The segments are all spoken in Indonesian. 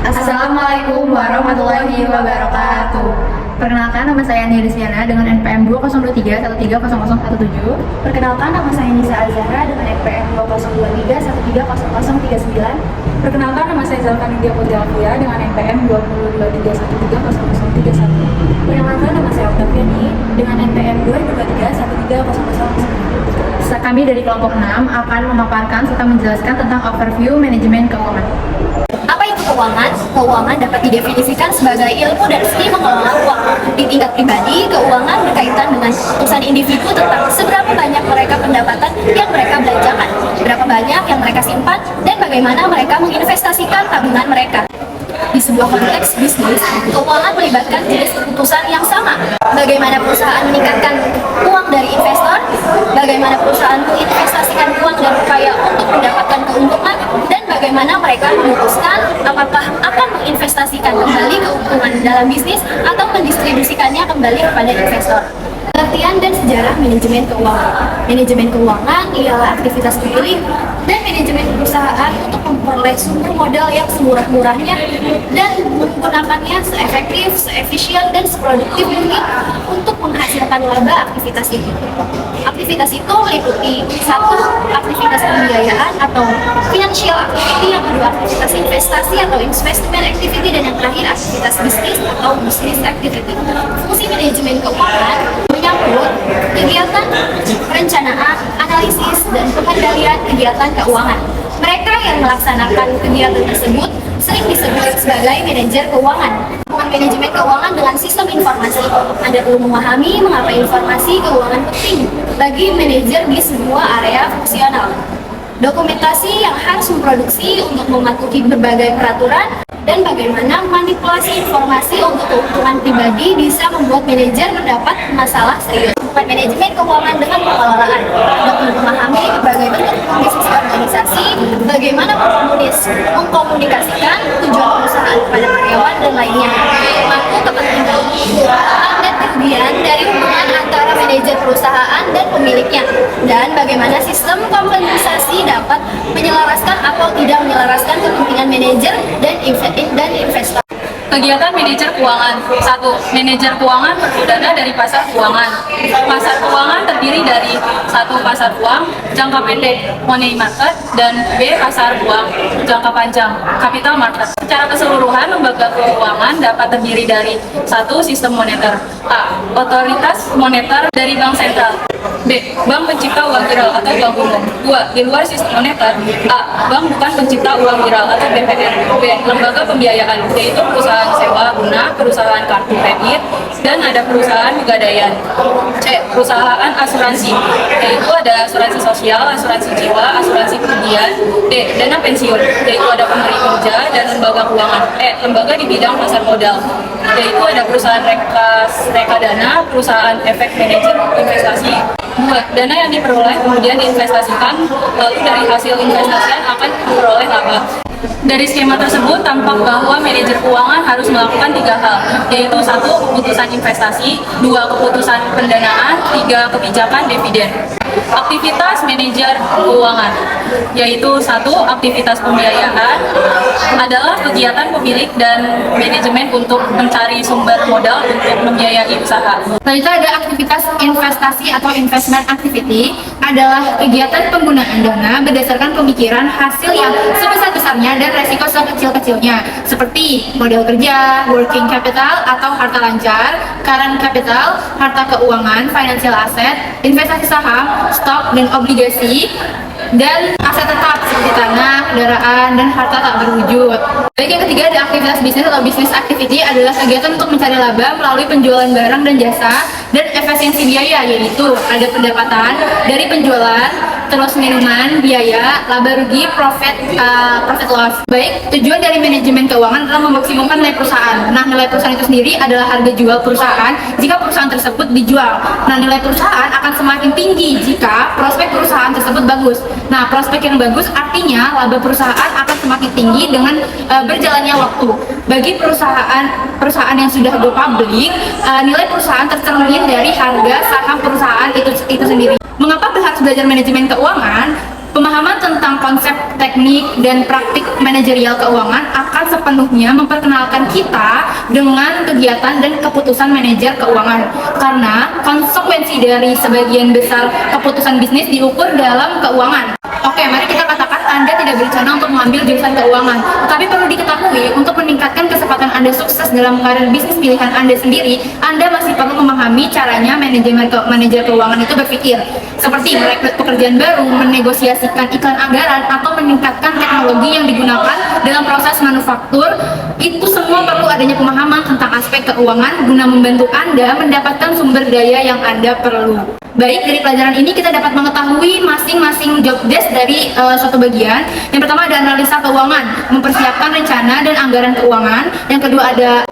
Assalamualaikum warahmatullahi wabarakatuh. Perkenalkan, nama saya Nia Desiana dengan NPM 20231300017. Perkenalkan, nama saya Nisa Azhara dengan NPM 2023130039. Perkenalkan, nama saya Zalkan India Putri Alfia dengan NPM 2023130031. Perkenalkan, nama saya Octaviani dengan NPM 2023130009. Kami dari kelompok 6 akan memaparkan serta menjelaskan tentang overview manajemen keuangan. Apa itu keuangan? Keuangan dapat didefinisikan sebagai ilmu dan seni mengelola uang. Di tingkat pribadi, keuangan berkaitan dengan keputusan individu tentang seberapa banyak mereka pendapatan yang mereka belanjakan, berapa banyak yang mereka simpan, dan bagaimana mereka menginvestasikan tabungan mereka. Di sebuah konteks bisnis, keuangan melibatkan jenis keputusan yang sama. Bagaimana perusahaan meningkatkan uang dari investor, bagaimana perusahaan menginvestasikan uang dan upaya untuk mendapatkan keuntungan, dan bagaimana mereka memutuskan apakah akan menginvestasikan kembali keuntungan dalam bisnis atau mendistribusikannya kembali kepada investor. Pengertian dan sejarah manajemen keuangan. Manajemen keuangan ialah aktivitas pemilik dan manajemen perusahaan untuk memperoleh sumber modal yang semurah-murahnya dan menggunakannya seefektif, seefisien, dan seproduktif mungkin untuk menghasilkan laba aktivitas itu. Aktivitas itu meliputi satu, aktivitas pembiayaan atau financial activity, yang kedua aktivitas investasi atau investment activity, dan yang terakhir aktivitas bisnis atau business activity. Fungsi manajemen keuangan menyangkut kegiatan perencanaan, analisis, dan pengendalian kegiatan keuangan. Mereka yang melaksanakan kegiatan tersebut sering disebut sebagai manajer keuangan. Hubungan manajemen keuangan dengan sistem informasi. Anda perlu memahami mengapa informasi keuangan penting bagi manajer di semua area fungsional. Dokumentasi yang harus memproduksi untuk mematuhi berbagai peraturan, dan bagaimana manipulasi informasi untuk keuntungan pribadi bisa membuat manajer mendapat masalah serius. Manajemen keuangan dengan pengelolaan dapat memahami berbagai bentuk bisnis organisasi, bagaimana mengkomunikasikan tujuan perusahaan kepada karyawan dan lainnya, memangku kepentingan dan kerugian dari hubungan antara manajer perusahaan dan pemiliknya, dan bagaimana sistem kompensasi dapat menyelaraskan atau tidak menyelaraskan kepentingan manajer dan investor. Kegiatan manajer keuangan. 1. Manajer keuangan perlu dana dari pasar keuangan. Pasar keuangan terdiri dari 1. Pasar uang jangka pendek money market, dan B. Pasar uang jangka panjang capital market. Secara keseluruhan, lembaga keuangan dapat terdiri dari 1. Sistem moneter. A. Otoritas moneter dari bank sentral. B. Bank pencipta uang viral atau bank umum. 2. Di luar sistem moneter. A. Bank bukan pencipta uang viral atau BPR. B. Lembaga pembiayaan, yaitu perusahaan sewa guna, perusahaan kartu kredit, dan ada perusahaan pegadaian. C. Perusahaan asuransi, yaitu ada asuransi sosial, asuransi jiwa, asuransi kerugian. D. Dana pensiun, yaitu ada pemberi kerja dan lembaga keuangan. E. Lembaga di bidang pasar modal, yaitu ada perusahaan rekadana, perusahaan efek manajer investasi. 2. Dana yang diperoleh kemudian diinvestasikan, lalu dari hasil investasian akan diperoleh laba. Dari skema tersebut tampak bahwa manajer keuangan harus melakukan 3 hal, yaitu 1. Keputusan investasi, 2. Keputusan pendanaan, 3. Kebijakan dividen. Aktivitas manajer keuangan, yaitu 1. Aktivitas pembiayaan adalah kegiatan pemilik dan manajemen untuk mencari sumber modal untuk membiayai usaha. Selanjutnya ada aktivitas investasi atau investment activity, adalah kegiatan penggunaan dana berdasarkan pemikiran hasil yang sebesar-besarnya dan resiko sekecil-kecilnya, seperti modal kerja, working capital atau harta lancar, current capital, harta keuangan, financial asset, investasi saham, stok dan obligasi, dan aset tetap seperti tanah, kendaraan, dan harta tak berwujud. Baik, yang ketiga ada aktivitas bisnis atau business activity, adalah kegiatan untuk mencari laba melalui penjualan barang dan jasa dan efisiensi biaya, yaitu ada pendapatan dari penjualan, terus minuman, biaya, laba rugi, profit loss. Baik, tujuan dari manajemen keuangan adalah memaksimumkan nilai perusahaan. Nah, nilai perusahaan itu sendiri adalah harga jual perusahaan jika perusahaan tersebut dijual. Nah, nilai perusahaan akan semakin tinggi jika prospek perusahaan tersebut bagus. Nah, prospek yang bagus artinya laba perusahaan akan semakin tinggi dengan berjalannya waktu. Bagi perusahaan yang sudah go public, nilai perusahaan tercermin dari harga saham perusahaan itu sendiri. Mengapa harus belajar manajemen keuangan? Pemahaman tentang konsep teknik dan praktik manajerial keuangan akan sepenuhnya memperkenalkan kita dengan kegiatan dan keputusan manajer keuangan. Karena konsekuensi dari sebagian besar keputusan bisnis diukur dalam keuangan. Oke, mari kita katakan Anda tidak berencana untuk mengambil jurusan keuangan. Tapi perlu diketahui, untuk meningkatkan kesempatan Anda sukses dalam karir bisnis pilihan Anda sendiri, Anda masih perlu memahami caranya manajer keuangan itu berpikir. Seperti merekrut pekerjaan baru, menegosiasikan iklan anggaran, atau meningkatkan teknologi yang digunakan dalam proses manufaktur. Itu semua perlu adanya pemahaman tentang aspek keuangan guna membantu Anda mendapatkan sumber daya yang Anda perlu. Baik, dari pelajaran ini kita dapat mengetahui masing-masing job desk dari suatu bagian. Yang pertama ada analisa keuangan, mempersiapkan rencana dan anggaran keuangan. Yang kedua ada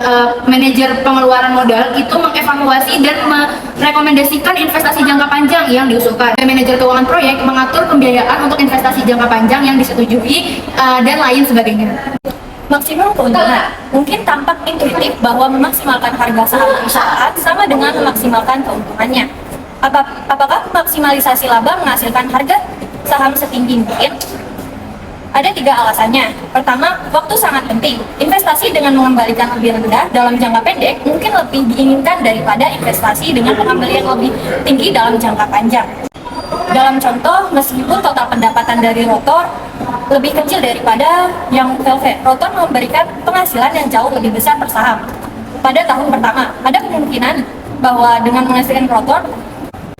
manajer pengeluaran modal, itu mengevaluasi dan merekomendasikan investasi jangka panjang yang diusulkan. Manajer keuangan proyek mengatur pembiayaan untuk investasi jangka panjang yang disetujui dan lain sebagainya. Maksimum keuntungan. Mungkin tampak intuitif bahwa memaksimalkan harga saham perusahaan sama dengan memaksimalkan keuntungannya. Apakah maksimalisasi laba menghasilkan harga saham setinggi mungkin? Ada 3 alasannya. Pertama, waktu sangat penting. Investasi dengan mengembalikan lebih rendah dalam jangka pendek mungkin lebih diinginkan daripada investasi dengan pengembalian lebih tinggi dalam jangka panjang. Dalam contoh, meskipun total pendapatan dari Rotor lebih kecil daripada yang Velvet, Rotor memberikan penghasilan yang jauh lebih besar per saham. Pada tahun pertama, ada kemungkinan bahwa dengan menghasilkan Rotor.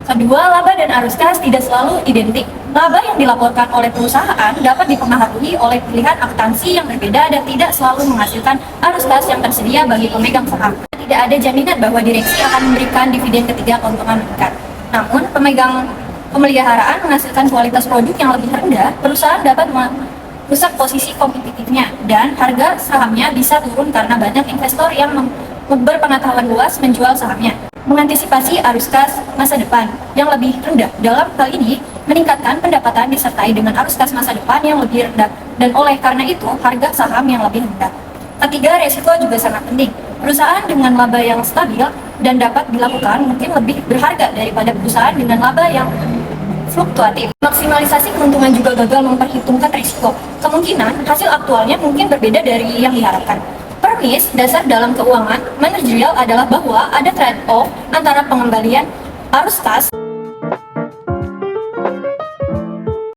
Kedua, laba dan arus kas tidak selalu identik. Laba yang dilaporkan oleh perusahaan dapat dipengaruhi oleh pilihan akuntansi yang berbeda dan tidak selalu menghasilkan arus kas yang tersedia bagi pemegang saham. Tidak ada jaminan bahwa direksi akan memberikan dividen ketika keuntungan meningkat. Namun, pemegang pemeliharaan menghasilkan kualitas produk yang lebih rendah, perusahaan dapat merusak posisi kompetitifnya dan harga sahamnya bisa turun karena banyak investor yang berpengetahuan luas menjual sahamnya. Mengantisipasi arus kas masa depan yang lebih rendah. Dalam hal ini, meningkatkan pendapatan disertai dengan arus kas masa depan yang lebih rendah, dan oleh karena itu, harga saham yang lebih rendah. Ketiga, resiko juga sangat penting. Perusahaan dengan laba yang stabil dan dapat dilakukan mungkin lebih berharga daripada perusahaan dengan laba yang fluktuatif. Maksimalisasi keuntungan juga gagal memperhitungkan risiko. Kemungkinan hasil aktualnya mungkin berbeda dari yang diharapkan. Premis dasar dalam keuangan manajerial adalah bahwa ada trade-off antara pengembalian arus kas